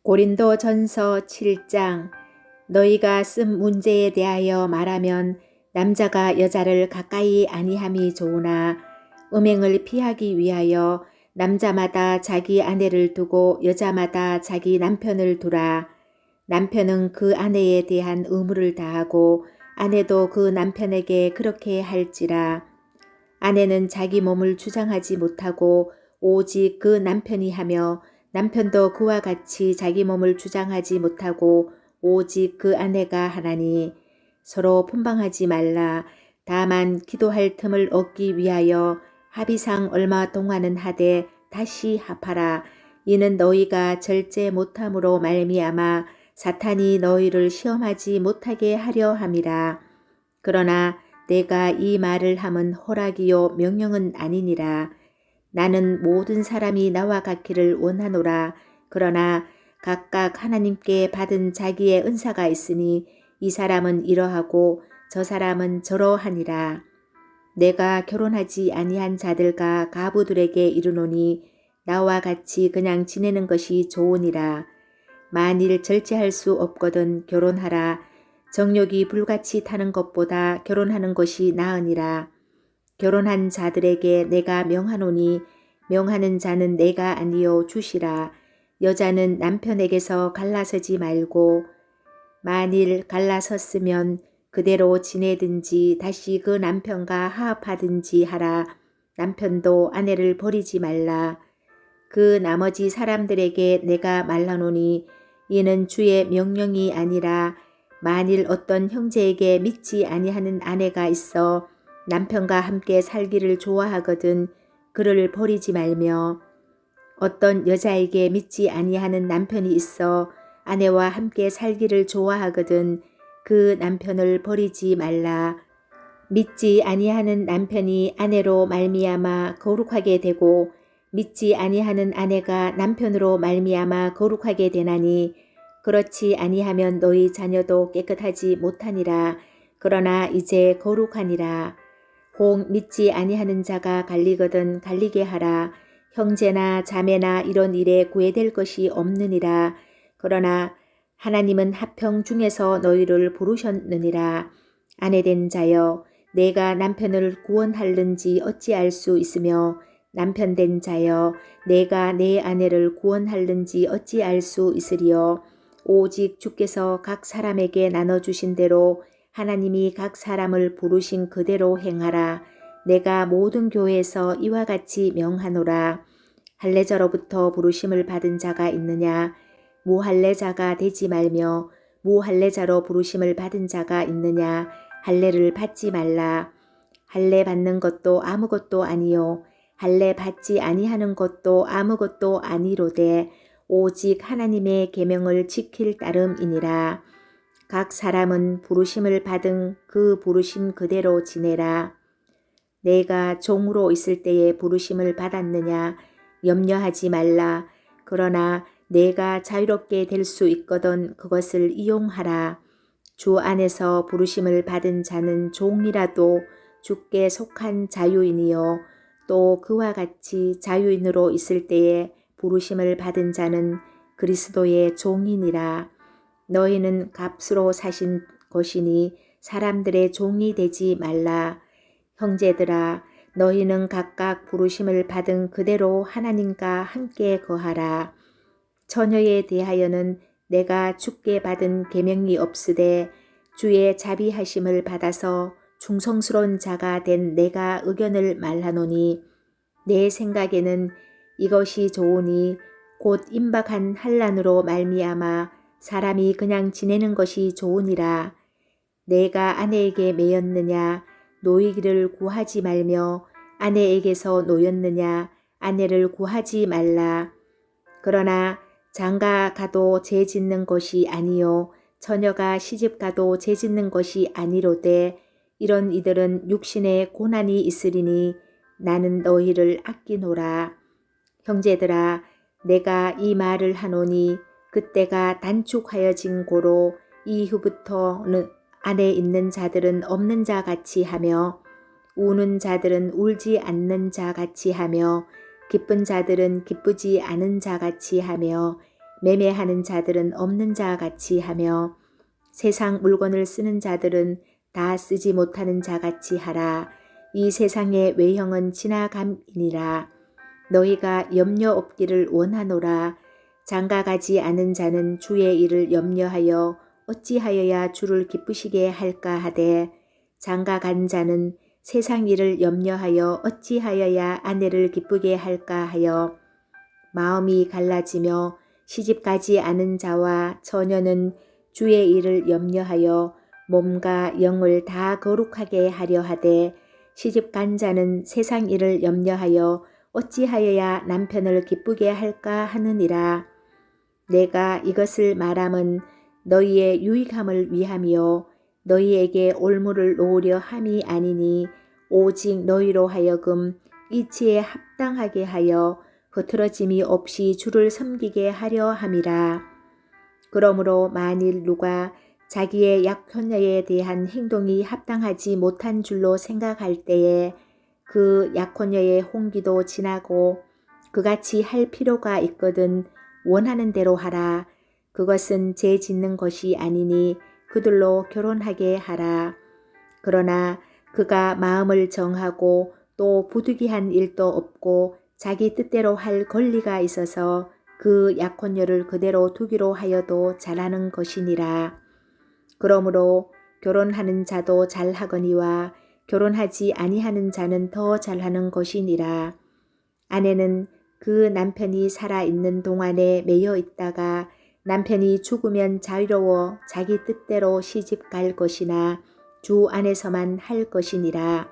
고린도전서 7장. 너희가 쓴 문제에 대하여 말하면 남자가 여자를 가까이 아니함이 좋으나 음행을 피하기 위하여 남자마다 자기 아내를 두고 여자마다 자기 남편을 두라. 남편은 그 아내에 대한 의무를 다하고 아내도 그 남편에게 그렇게 할지라. 아내는 자기 몸을 주장하지 못하고 오직 그 남편이 하며 남편도 그와 같이 자기 몸을 주장하지 못하고 오직 그 아내가 하나니 서로 분방하지 말라. 다만 기도할 틈을 얻기 위하여 합의상 얼마 동안은 하되 다시 합하라. 이는 너희가 절제 못함으로 말미암아 사탄이 너희를 시험하지 못하게 하려 함이라. 그러나 내가 이 말을 함은 허락이요 명령은 아니니라. 나는 모든 사람이 나와 같기를 원하노라. 그러나 각각 하나님께 받은 자기의 은사가 있으니 이 사람은 이러하고 저 사람은 저러하니라. 내가 결혼하지 아니한 자들과 가부들에게 이르노니 나와 같이 그냥 지내는 것이 좋으니라. 만일 절제할 수 없거든 결혼하라. 정욕이 불같이 타는 것보다 결혼하는 것이 나으니라. 결혼한 자들에게 내가 명하노니 명하는 자는 내가 아니요 주시라. 여자는 남편에게서 갈라서지 말고 만일 갈라섰으면 그대로 지내든지 다시 그 남편과 화합하든지 하라. 남편도 아내를 버리지 말라. 그 나머지 사람들에게 내가 말하노니 이는 주의 명령이 아니라 만일 어떤 형제에게 믿지 아니하는 아내가 있어 남편과 함께 살기를 좋아하거든 그를 버리지 말며 어떤 여자에게 믿지 아니하는 남편이 있어 아내와 함께 살기를 좋아하거든 그 남편을 버리지 말라. 믿지 아니하는 남편이 아내로 말미암아 거룩하게 되고 믿지 아니하는 아내가 남편으로 말미암아 거룩하게 되나니 그렇지 아니하면 너희 자녀도 깨끗하지 못하니라. 그러나 이제 거룩하니라. 혹 믿지 아니하는 자가 갈리거든 갈리게 하라. 형제나 자매나 이런 일에 구애될 것이 없느니라. 그러나 하나님은 합형 중에서 너희를 부르셨느니라. 아내된 자여 내가 남편을 구원할는지 어찌알 수 있으며 남편 된 자여 내가 내 아내를 구원할는지 어찌알 수 있으리요. 오직 주께서 각 사람에게 나눠주신 대로 하나님이 각 사람을 부르신 그대로 행하라. 내가 모든 교회에서 이와 같이 명하노라. 할례자로부터 부르심을 받은 자가 있느냐? 무할례자가 되지 말며 무할례자로 부르심을 받은 자가 있느냐? 할례를 받지 말라. 할례 받는 것도 아무것도 아니요 할례 받지 아니하는 것도 아무것도 아니로되 오직 하나님의 계명을 지킬 따름이니라. 각 사람은 부르심을 받은 그 부르심 그대로 지내라. 내가 종으로 있을 때에 부르심을 받았느냐? 염려하지 말라. 그러나 내가 자유롭게 될 수 있거든 그것을 이용하라. 주 안에서 부르심을 받은 자는 종이라도 주께 속한 자유인이요 또 그와 같이 자유인으로 있을 때에 부르심을 받은 자는 그리스도의 종이니라. 너희는 값으로 사신 것이니 사람들의 종이 되지 말라. 형제들아 너희는 각각 부르심을 받은 그대로 하나님과 함께 거하라. 처녀에 대하여는 내가 주께 받은 계명이 없으되 주의 자비하심을 받아서 충성스러운 자가 된 내가 의견을 말하노니 내 생각에는 이것이 좋으니 곧 임박한 환난으로 말미암아 사람이 그냥 지내는 것이 좋으니라. 내가 아내에게 매였느냐 노이기를 구하지 말며 아내에게서 노였느냐 아내를 구하지 말라. 그러나 장가 가도 죄 짓는 것이 아니요 처녀가 시집 가도 죄 짓는 것이 아니로되 이런 이들은 육신에 고난이 있으리니 나는 너희를 아끼노라. 형제들아 내가 이 말을 하노니 그때가 단축하여진 고로 이후부터는 안에 있는 자들은 없는 자 같이 하며 우는 자들은 울지 않는 자 같이 하며 기쁜 자들은 기쁘지 않은 자 같이 하며 매매하는 자들은 없는 자 같이 하며 세상 물건을 쓰는 자들은 다 쓰지 못하는 자 같이 하라. 이 세상의 외형은 지나감이니라. 너희가 염려 없기를 원하노라. 장가가지 않은 자는 주의 일을 염려하여 어찌하여야 주를 기쁘시게 할까 하되 장가간 자는 세상 일을 염려하여 어찌하여야 아내를 기쁘게 할까 하여 마음이 갈라지며 시집가지 않은 자와 처녀는 주의 일을 염려하여 몸과 영을 다 거룩하게 하려 하되 시집간 자는 세상 일을 염려하여 어찌하여야 남편을 기쁘게 할까 하느니라. 내가 이것을 말함은 너희의 유익함을 위함이요 너희에게 올무를 놓으려 함이 아니니 오직 너희로 하여금 이치에 합당하게 하여 흐트러짐이 없이 주를 섬기게 하려 함이라. 그러므로 만일 누가 자기의 약혼녀에 대한 행동이 합당하지 못한 줄로 생각할 때에 그 약혼녀의 홍기도 지나고 그같이 할 필요가 있거든 원하는 대로 하라. 그것은 죄 짓는 것이 아니니 그들로 결혼하게 하라. 그러나 그가 마음을 정하고 또 부득이한 일도 없고 자기 뜻대로 할 권리가 있어서 그 약혼녀를 그대로 두기로 하여도 잘하는 것이니라. 그러므로 결혼하는 자도 잘하거니와 결혼하지 아니하는 자는 더 잘하는 것이니라. 아내는 그 남편이 살아있는 동안에 매여 있다가 남편이 죽으면 자유로워 자기 뜻대로 시집 갈 것이나 주 안에서만 할 것이니라.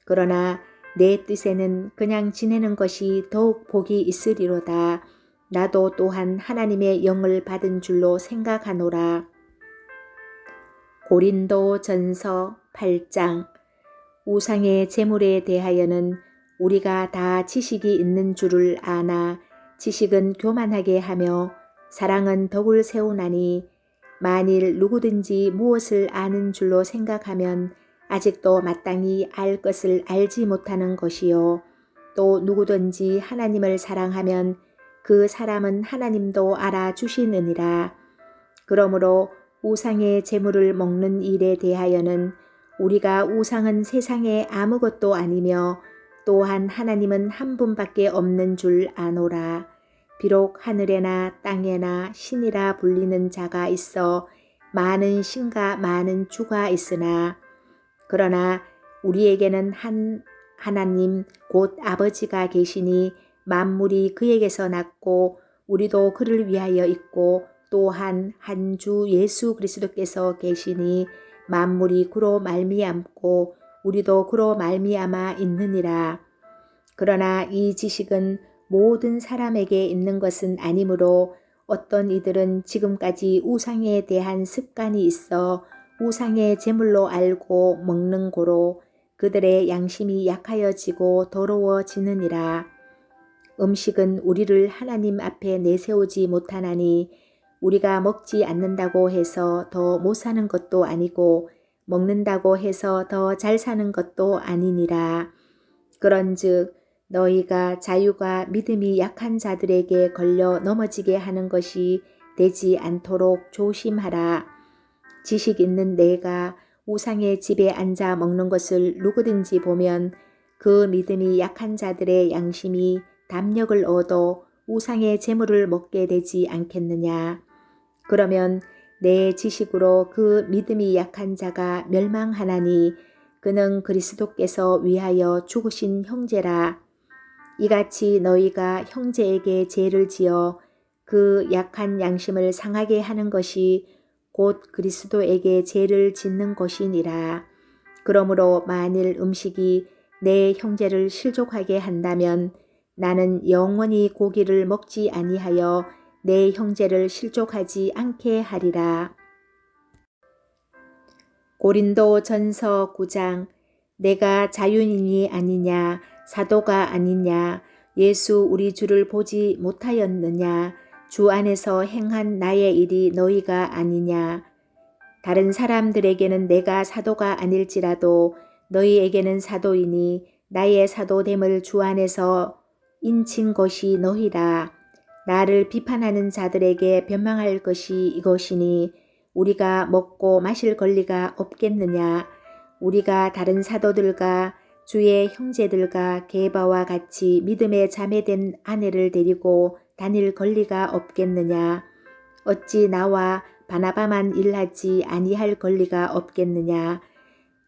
그러나 내 뜻에는 그냥 지내는 것이 더욱 복이 있으리로다. 나도 또한 하나님의 영을 받은 줄로 생각하노라. 고린도 전서 8장. 우상의 제물에 대하여는 우리가 다 지식이 있는 줄을 아나 지식은 교만하게 하며 사랑은 덕을 세우나니 만일 누구든지 무엇을 아는 줄로 생각하면 아직도 마땅히 알 것을 알지 못하는 것이요 또 누구든지 하나님을 사랑하면 그 사람은 하나님도 알아주시느니라. 그러므로 우상의 제물을 먹는 일에 대하여는 우리가 우상은 세상에 아무것도 아니며 또한 하나님은 한 분밖에 없는 줄 아노라. 비록 하늘에나 땅에나 신이라 불리는 자가 있어 많은 신과 많은 주가 있으나 그러나 우리에게는 한 하나님 곧 아버지가 계시니 만물이 그에게서 났고 우리도 그를 위하여 있고 또한 한 주 예수 그리스도께서 계시니 만물이 그로 말미암고 우리도 그로 말미암아 있느니라. 그러나 이 지식은 모든 사람에게 있는 것은 아니므로 어떤 이들은 지금까지 우상에 대한 습관이 있어 우상의 제물로 알고 먹는 고로 그들의 양심이 약하여지고 더러워지느니라. 음식은 우리를 하나님 앞에 내세우지 못하나니 우리가 먹지 않는다고 해서 더 못 사는 것도 아니고 먹는다고 해서 더 잘 사는 것도 아니니라. 그런즉 너희가 자유가 믿음이 약한 자들에게 걸려 넘어지게 하는 것이 되지 않도록 조심하라. 지식 있는 내가 우상의 집에 앉아 먹는 것을 누구든지 보면 그 믿음이 약한 자들의 양심이 담력을 얻어 우상의 제물을 먹게 되지 않겠느냐. 그러면 내 지식으로 그 믿음이 약한 자가 멸망하나니 그는 그리스도께서 위하여 죽으신 형제라. 이같이 너희가 형제에게 죄를 지어 그 약한 양심을 상하게 하는 것이 곧 그리스도에게 죄를 짓는 것이니라. 그러므로 만일 음식이 내 형제를 실족하게 한다면 나는 영원히 고기를 먹지 아니하여 내 형제를 실족하지 않게 하리라. 고린도 전서 9장. 내가 자유인이 아니냐 사도가 아니냐 예수 우리 주를 보지 못하였느냐 주 안에서 행한 나의 일이 너희가 아니냐. 다른 사람들에게는 내가 사도가 아닐지라도 너희에게는 사도이니 나의 사도됨을 주 안에서 인친 것이 너희라. 나를 비판하는 자들에게 변명할 것이 이것이니 우리가 먹고 마실 권리가 없겠느냐. 우리가 다른 사도들과 주의 형제들과 게바와 같이 믿음에 자매된 아내를 데리고 다닐 권리가 없겠느냐. 어찌 나와 바나바만 일하지 아니할 권리가 없겠느냐.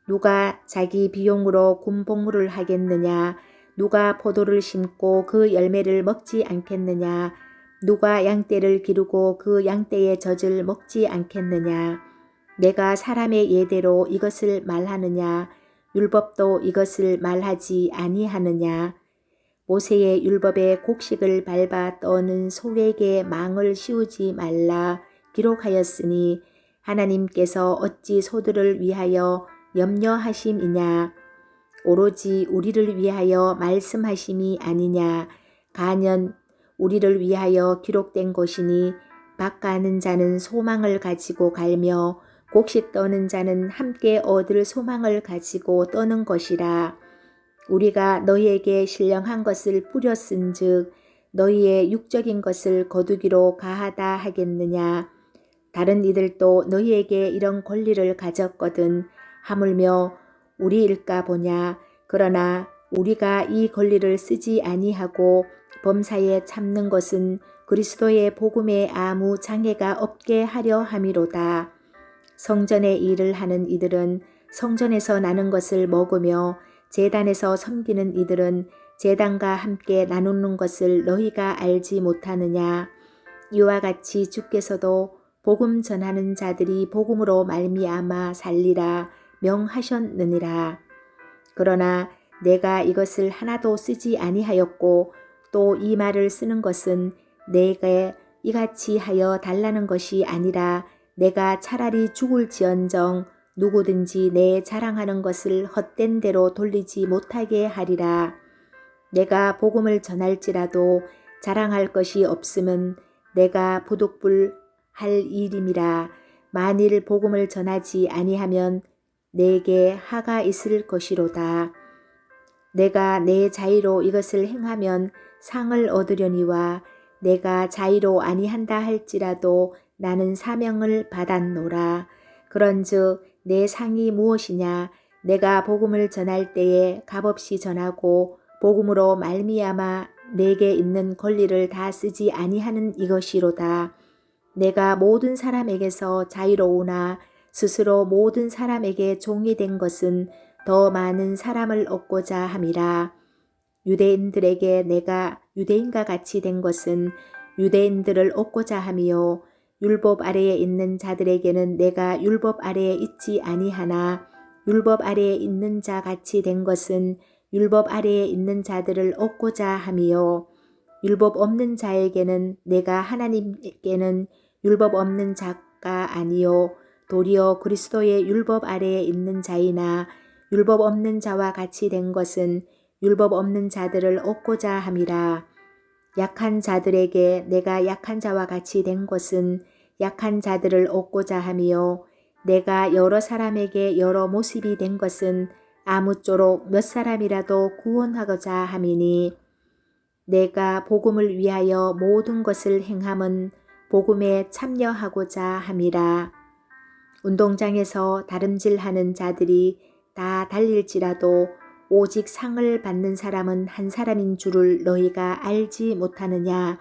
누가 자기 비용으로 군복무를 하겠느냐. 누가 포도를 심고 그 열매를 먹지 않겠느냐. 누가 양떼를 기르고 그 양떼의 젖을 먹지 않겠느냐. 내가 사람의 예대로 이것을 말하느냐. 율법도 이것을 말하지 아니하느냐. 모세의 율법의 곡식을 밟아 떠는 소에게 망을 씌우지 말라 기록하였으니 하나님께서 어찌 소들을 위하여 염려하심이냐. 오로지 우리를 위하여 말씀하심이 아니냐. 가년 우리를 위하여 기록된 것이니 밭 가는 자는 소망을 가지고 갈며 곡식 떠는 자는 함께 얻을 소망을 가지고 떠는 것이라. 우리가 너희에게 신령한 것을 뿌렸은즉 너희의 육적인 것을 거두기로 가하다 하겠느냐. 다른 이들도 너희에게 이런 권리를 가졌거든 하물며 우리일까 보냐. 그러나 우리가 이 권리를 쓰지 아니하고 범사에 참는 것은 그리스도의 복음에 아무 장애가 없게 하려 함이로다. 성전의 일을 하는 이들은 성전에서 나는 것을 먹으며 제단에서 섬기는 이들은 제단과 함께 나누는 것을 너희가 알지 못하느냐. 이와 같이 주께서도 복음 전하는 자들이 복음으로 말미암아 살리라 명하셨느니라. 그러나 내가 이것을 하나도 쓰지 아니하였고 또 이 말을 쓰는 것은 내게 이같이 하여 달라는 것이 아니라 내가 차라리 죽을지언정 누구든지 내 자랑하는 것을 헛된 대로 돌리지 못하게 하리라. 내가 복음을 전할지라도 자랑할 것이 없음은 내가 부득불 할 일임이라. 만일 복음을 전하지 아니하면 내게 하가 있을 것이로다. 내가 내 자의로 이것을 행하면 상을 얻으려니와 내가 자의로 아니한다 할지라도 나는 사명을 받았노라. 그런즉 내 상이 무엇이냐. 내가 복음을 전할 때에 값없이 전하고 복음으로 말미암아 내게 있는 권리를 다 쓰지 아니하는 이것이로다. 내가 모든 사람에게서 자유로우나 스스로 모든 사람에게 종이 된 것은 더 많은 사람을 얻고자 함이라. 유대인들에게 내가 유대인과 같이 된 것은 유대인들을 얻고자 함이요. 율법 아래에 있는 자들에게는 내가 율법 아래에 있지 아니하나 율법 아래에 있는 자 같이 된 것은 율법 아래에 있는 자들을 얻고자 함이요. 율법 없는 자에게는 내가 하나님께는 율법 없는 자가 아니요 도리어 그리스도의 율법 아래에 있는 자이나 율법 없는 자와 같이 된 것은 율법 없는 자들을 얻고자 함이라. 약한 자들에게 내가 약한 자와 같이 된 것은 약한 자들을 얻고자 함이요 내가 여러 사람에게 여러 모습이 된 것은 아무쪼록 몇 사람이라도 구원하고자 함이니 내가 복음을 위하여 모든 것을 행함은 복음에 참여하고자 함이라. 운동장에서 다름질하는 자들이 다 달릴지라도 오직 상을 받는 사람은 한 사람인 줄을 너희가 알지 못하느냐.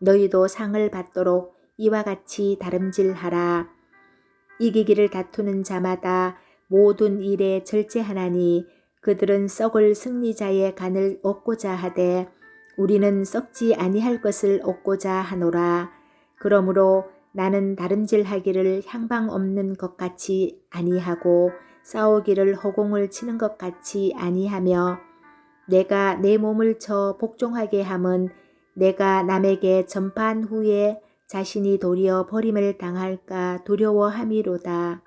너희도 상을 받도록 이와 같이 다름질하라. 이기기를 다투는 자마다 모든 일에 절제하나니 그들은 썩을 승리자의 간을 얻고자 하되 우리는 썩지 아니할 것을 얻고자 하노라. 그러므로 나는 다름질하기를 향방 없는 것 같이 아니하고 싸우기를 허공을 치는 것 같이 아니하며 내가 내 몸을 쳐 복종하게 함은 내가 남에게 전파한 후에 자신이 도리어 버림을 당할까 두려워함이로다.